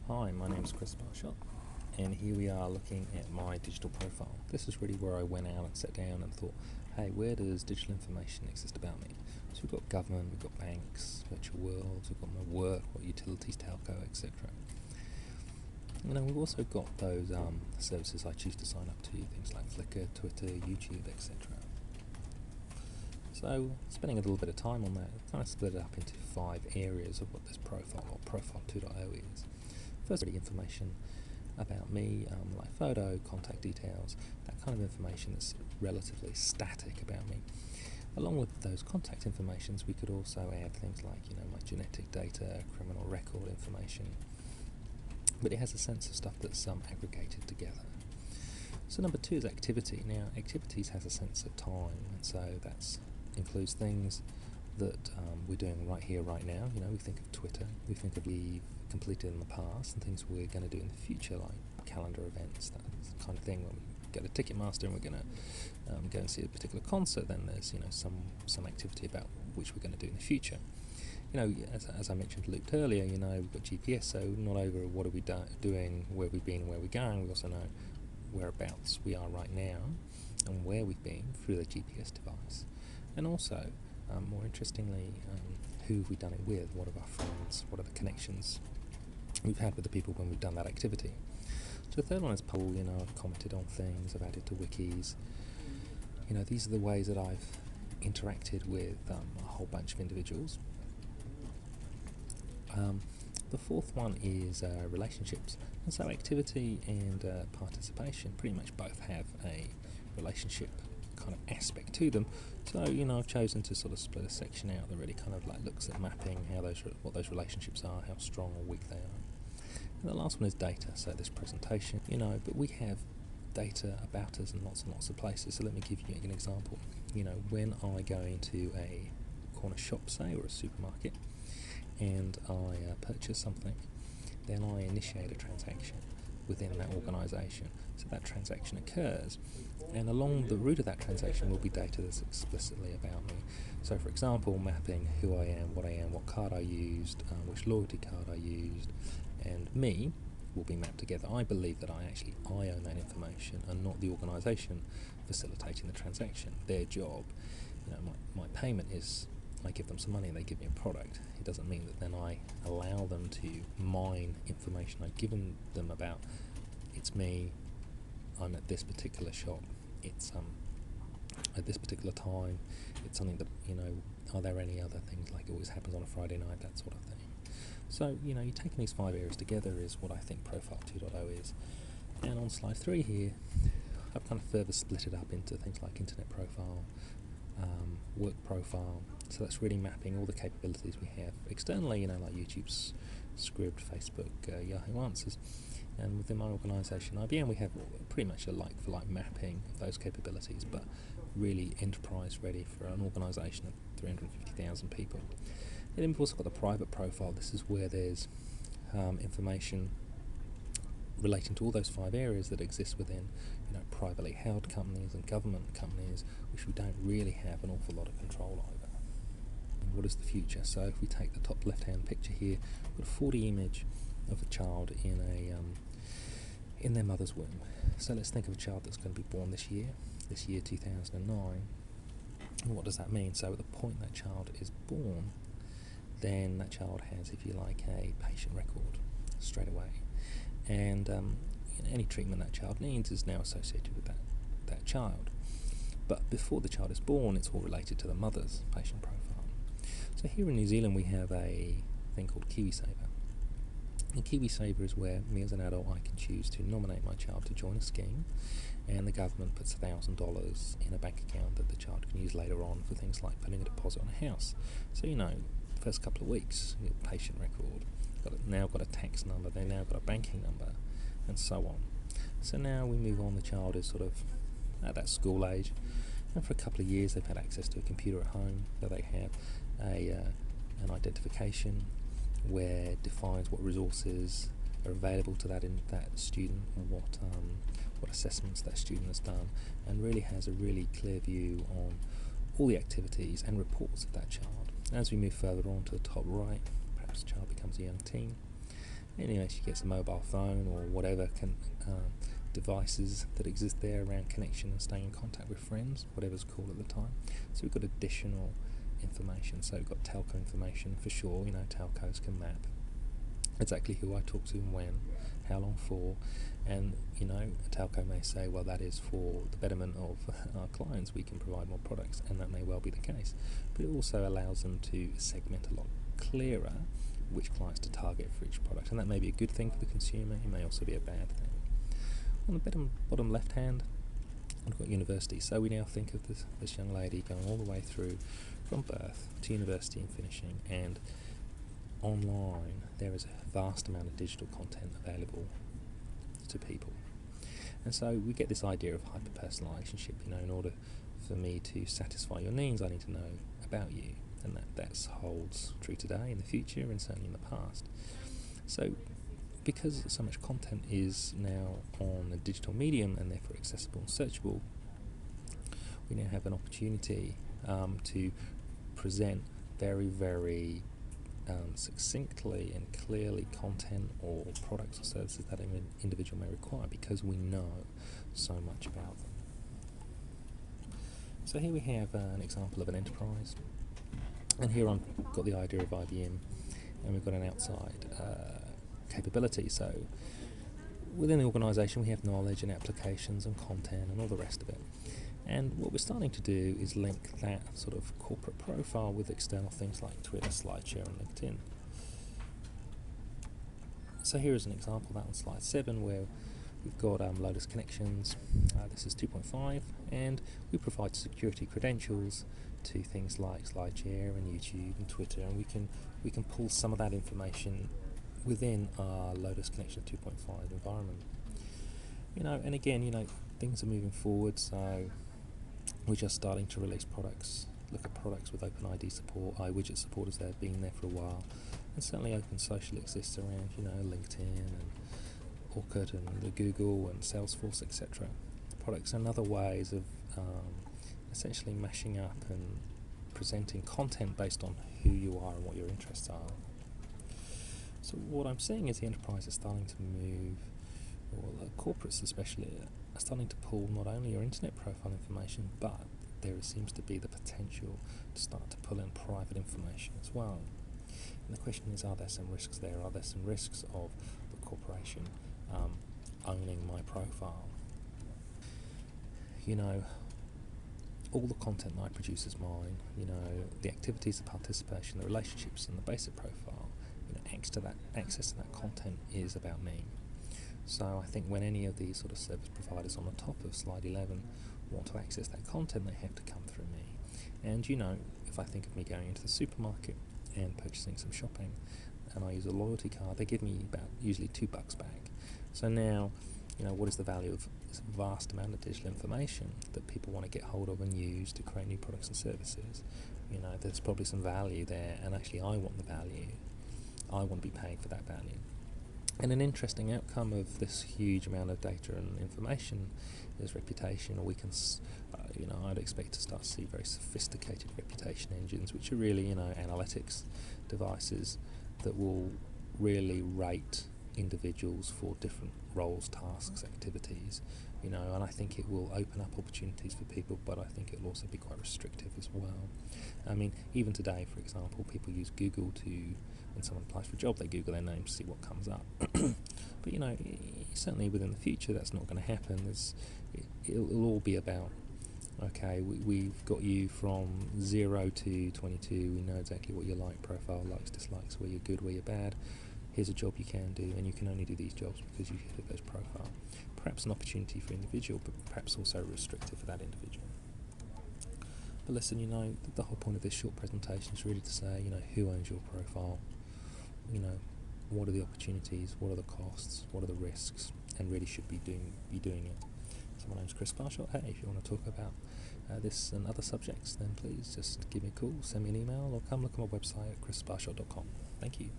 Hi, my name is Chris Barshot, and here we are looking at my digital profile. This is really where I went out and sat down and thought, hey, where does digital information exist about me? So we've got government, we've got banks, virtual worlds, we've got my work, what utilities, telco, etc. We've also got those services I choose to sign up to, things like Flickr, Twitter, YouTube, etc. So, spending a little bit of time on that, I've kind of split it up into 5 areas of what this profile or Profile 2.0 is. First, information about me, like photo, contact details, that kind of information that's relatively static about me. Along with those contact informations, we could also add things like, my genetic data, criminal record information. But it has a sense of stuff that's aggregated together. So number 2 is activity. Now, activities has a sense of time, and so that includes things that we're doing right here, right now. We think of Twitter, we think of we've completed in the past, and things we're going to do in the future, like calendar events, that kind of thing. When we go to Ticketmaster and we're going to go and see a particular concert, then there's some activity about which we're going to do in the future. As I mentioned looped earlier, we've got GPS, so not over what are we doing, where we've been, where we're going. We also know whereabouts we are right now and where we've been through the GPS device, and also more interestingly, who have we done it with? What are our friends? What are the connections we've had with the people when we've done that activity? So the third one is poll. I've commented on things, I've added to wikis. These are the ways that I've interacted with a whole bunch of individuals. The fourth one is relationships, and so activity and participation pretty much both have a relationship kind of aspect to them. So I've chosen to sort of split a section out that really kind of like looks at mapping what those relationships are, how strong or weak they are. And the last one is data. So this presentation, but we have data about us in lots and lots of places. So let me give you an example. When I go into a corner shop, say, or a supermarket, and I purchase something, then I initiate a transaction within that organisation. So that transaction occurs, and along the route of that transaction will be data that's explicitly about me. So for example, mapping who I am, what card I used, which loyalty card I used, and me will be mapped together. I believe that I own that information and not the organisation facilitating the transaction. Their job, my payment is I give them some money and they give me a product. It doesn't mean that then I allow them to mine information I've given them about it's me, I'm at this particular shop, it's at this particular time, it's something that, are there any other things like it always happens on a Friday night, that sort of thing. So, you're taking these 5 areas together is what I think Profile 2.0 is. And on slide 3 here, I've kind of further split it up into things like internet profile, work profile. So that's really mapping all the capabilities we have externally, like YouTube's Scribd, Facebook, Yahoo Answers. And within my organisation, IBM, we have pretty much a like-for-like mapping of those capabilities, but really enterprise ready for an organisation of 350,000 people. And then we've also got the private profile. This is where there's information relating to all those 5 areas that exist within, privately held companies and government companies, which we don't really have an awful lot of control over. And what is the future? So if we take the top left-hand picture here, we've got a 4D image of a child in their mother's womb. So let's think of a child that's going to be born this year 2009. And what does that mean? So at the point that child is born, then that child has, if you like, a patient record straight away. And any treatment that child needs is now associated with that child. But before the child is born, it's all related to the mother's patient profile. So here in New Zealand, we have a thing called KiwiSaver. And KiwiSaver is where me as an adult, I can choose to nominate my child to join a scheme, and the government puts $1,000 in a bank account that the child can use later on for things like putting a deposit on a house. So first couple of weeks, your patient record, now got a tax number, they now got a banking number, and so on. So now we move on, the child is sort of at that school age, and for a couple of years they've had access to a computer at home, where they have an identification where it defines what resources are available to that student, and what assessments that student has done, and really has a really clear view on all the activities and reports of that child. As we move further on to the top right, perhaps the child becomes a young teen, Anyway, she gets a mobile phone or whatever devices that exist there around connection and staying in contact with friends, whatever's cool at the time. So we've got additional information. So we've got telco information for sure. Telcos can map exactly who I talk to and when, how long for, and a telco may say, well, that is for the betterment of our clients, we can provide more products, and that may well be the case. But it also allows them to segment a lot clearer which clients to target for each product, and that may be a good thing for the consumer, it may also be a bad thing. On the bottom left hand, I've got university. So we now think of this young lady going all the way through from birth to university and finishing, and online there is a vast amount of digital content available to people. And so we get this idea of hyper-personal relationship. In order for me to satisfy your needs, I need to know about you, and that holds true today, in the future, and certainly in the past. So because so much content is now on a digital medium and therefore accessible and searchable, we now have an opportunity to present very, very succinctly and clearly content or products or services that an individual may require, because we know so much about them. So here we have an example of an enterprise, and here I've got the idea of IBM, and we've got an outside capability. So within the organisation we have knowledge and applications and content and all the rest of it. And what we're starting to do is link that sort of corporate profile with external things like Twitter, SlideShare and LinkedIn. So here is an example, that on slide 7, where we've got Lotus Connections. This is 2.5, and we provide security credentials to things like SlideShare and YouTube and Twitter, and we can pull some of that information within our Lotus Connection 2.5 environment. And again, things are moving forward, so we're just starting to release products, look at products with OpenID support, iWidget support, as they've been there for a while, and certainly OpenSocial exists around, LinkedIn and Orkut and the Google and Salesforce, etc. Products and other ways of essentially mashing up and presenting content based on who you are and what your interests are. So what I'm seeing is the enterprise is starting to move, or corporates especially, are starting to pull not only your internet profile information, but there seems to be the potential to start to pull in private information as well. And the question is, are there some risks there? Are there some risks of the corporation owning my profile? All the content that I produce is mine. The activities, the participation, the relationships, and the basic profile, access to that content is about me. So I think when any of these sort of service providers on the top of slide 11 want to access that content, they have to come through me. And if I think of me going into the supermarket and purchasing some shopping, and I use a loyalty card, they give me about usually $2 back. So now, what is the value of this vast amount of digital information that people want to get hold of and use to create new products and services? There's probably some value there, and actually I want the value. I want to be paid for that value. And an interesting outcome of this huge amount of data and information is reputation, or we can, I'd expect to start to see very sophisticated reputation engines, which are really, analytics devices that will really rate individuals for different roles, tasks, activities, and I think it will open up opportunities for people, but I think it will also be quite restrictive as well. Even today, for example, people use Google when someone applies for a job, they Google their name to see what comes up. But certainly within the future, that's not going to happen. It'll all be about, okay, we've got you from 0 to 22, we know exactly what you like, profile, likes, dislikes, where you're good, where you're bad. Here's a job you can do, and you can only do these jobs because you fit those profile. Perhaps an opportunity for individual, but perhaps also restrictive for that individual. But listen, the whole point of this short presentation is really to say, who owns your profile? What are the opportunities? What are the costs? What are the risks? And really should be doing it. So my name's Chris Barshot. Hey, if you want to talk about this and other subjects, then please just give me a call, send me an email, or come look at my website at chrisbarshot.com. Thank you.